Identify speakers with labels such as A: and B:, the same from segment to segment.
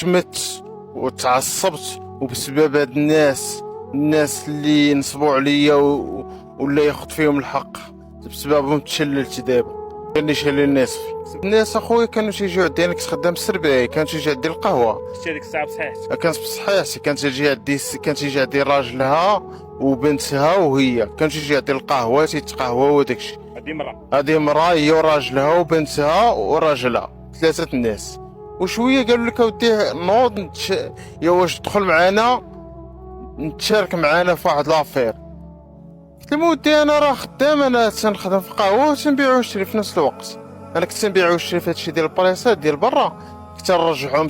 A: شمت وتعصبت، وبسبب هاد الناس اللي نصبوا عليا ولا ياخذ فيهم الحق، بسببهم تشللت دابا. كاني شالي الناس اخويا كانوا تيجيو عندي، انا كنت خدام السرباي، كانوا تيجي عندي القهوه.
B: شتي هذيك الساعه بصحيحتك؟
A: كانت بصحيحتي، كانت تيجي عندي راجلها وبنتها، وهي كانت تيجي عندي القهوه تيتقهوى وداكشي. هذه مراه هي وراجلها وبنتها وراجلها، ثلاثه الناس. وشويه قالوا لك اودي نوض يا واش تدخل معنا نتشارك معنا في واحد لافير. قلت لهم ودي انا راه خدام، انا تنخدم في قهوه وتنبيع ونشري في نفس الوقت. انا كنت تنبيع ونشري في هادشي ديال البريسات ديال برا، كنت نرجعهم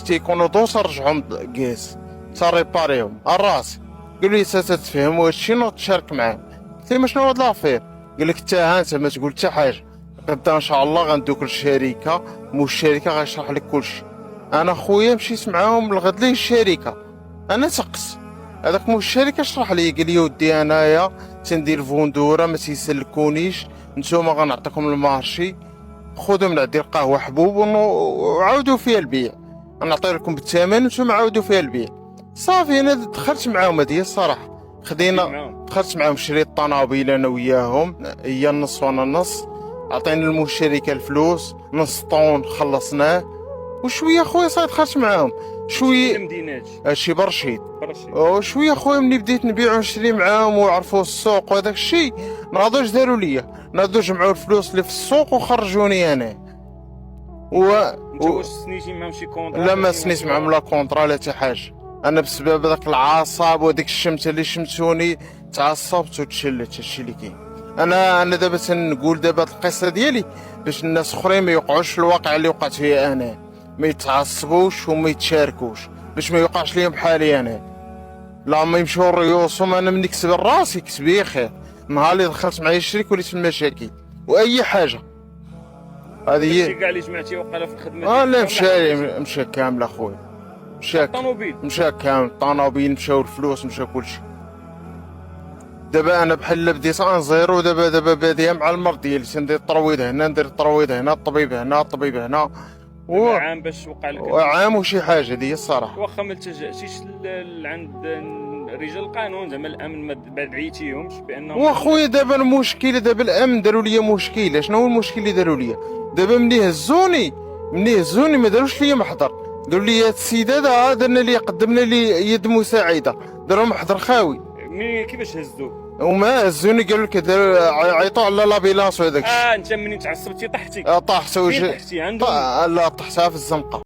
A: تيكونوا دوس نرجعهم كيس تريباريهم الراسي. قالوا لي تتفهم هادشي نوض تشارك معاهم. قلت لهم شنو هاد لافير؟ قال لك حتى ها انت ما تقول حتى حاجه، غدا ان شاء الله غندوك للشركه، موش الشركه غيشرح لك كلشي. انا خويا مشيت معاهم الغد ليه الشركه، انا تقص هذاك موش الشركه شرح لي، قال لي ودي انايا تندير فوندوره ما تيسلكونيش، نتوما غنعطيكم المارشي، خذوا من عندي القهوه حبوب وعاودوا فيها البيع، نعطي لكم بالثمن نتوما عاودوا فيها البيع. صافي انا دخلت معاهم، هذه هي الصراحه. دخلت معاهم شريت طنابيل انا وياهم، هي النص وانا النص، عطينا المول الشركه الفلوس، نص طون خلصناه وشويه خويا صافي دخلت معاهم شويه.
B: مدينات
A: هادشي برشيد. وشويه خويا ملي بديت نبيع ونشري معاهم وعرفوا السوق وهذاك الشيء، ناضوش داروا ليا، ناضو جمعوا الفلوس اللي في السوق وخرجوني انا.
B: انت واش سنيتي معاهم شي كونطرا؟
A: لا ما سنيت معاهم لا كونطرا لا حتى حاجه، انا بسبب داك العصاب وديك الشمته اللي شمتوني تعصبت وتشلت. هادشي اللي كاين. انا دابا تنقول دابا هاد القصه ديالي باش الناس اخرين ما يوقعوش في الواقع اللي وقعت فيه انا، ما يتعصبوش وما يتشاركوش، باش ما يوقعش ليهم بحالي انا. لا ما يمشيو ريوسهم، انا من نكسب راسي كسبي خير. نهار اللي دخلت معايا الشريك وليت في المشاكل واي حاجه. هذه هي
B: كاع اللي جمعتي وقاله في الخدمه
A: لا مشى كامل اخويا، مشى كامل الطوموبيل، مشاو الفلوس، مشى كلشي. دابا انا بحال بديت ان زيرو، دابا باديه مع المرض ديالي، تندير الترويض هنا، ندير الترويض هنا، الطبيب هنا، الطبيب هنا
B: عام باش وقع لك
A: عام وشي حاجه. هذه هي الصراحه.
B: واخا ما التجأتيش عند رجال القانون زعما الامن، ما بعديتيهمش بانهم
A: واخويا دابا المشكل، دابا الامن داروا لي مشكله. شنو هو المشكل اللي داروا لي دابا؟ ملي هزوني ما داروش لي محضر، قالوا لي هاد السيد هذا درنا لي، قدمنا لي يد مساعده، داروا محضر خاوي.
B: كيفاش هزوك؟
A: وما هزوني، قالوا لك عيطوا على لابيلانس وهذاك الشيء.
B: انت منين تعصبتي طحتي؟
A: طحت وجهي.
B: طحتي عنده؟
A: لا طحتها في الزنقه.